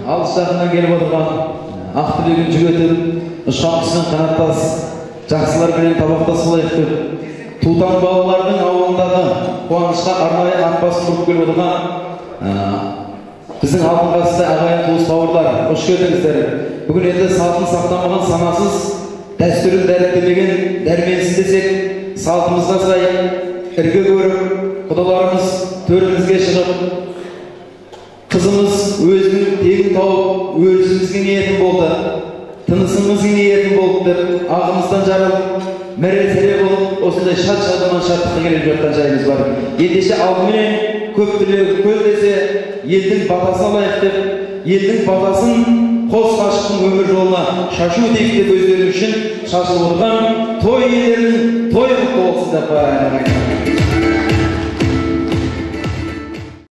алыс жақыннан келіп отырған ақ тілегін жүгетіп, ұшқамшысының қанаттас жақсылар белен табақтас болайық деп, Тутан балалардың ауылындағы қуанышқа арнайы ат басын бұрып келіп отырған біздің алтын қасты ағайын туыс бауырлар, қош келдіңіздер. Бүгін енді салтын сақтамаған санасыз, дәстүрін дәріптемеген дәрменсіз десек, салтымызға сай ірге көріп, құдаларымыз төрімізге шығып, қызымыз өзінің тегін тауып, өрісімізге ниетін болды, тынысымызға ниетін болды деп, ағымыздан жарылып, мәре-тере болып, осындай шат-шадыман шаттыққа келіп жатқан жайымыз бар. Ендеше алдыменен көп тілегі көл десе, елдің батасын алайық деп, елдің батасын қос ғашықтың өмір жолына шашу дейік деп өздері үшін шашылып отырған той иелерінің тойы құтты болсын деп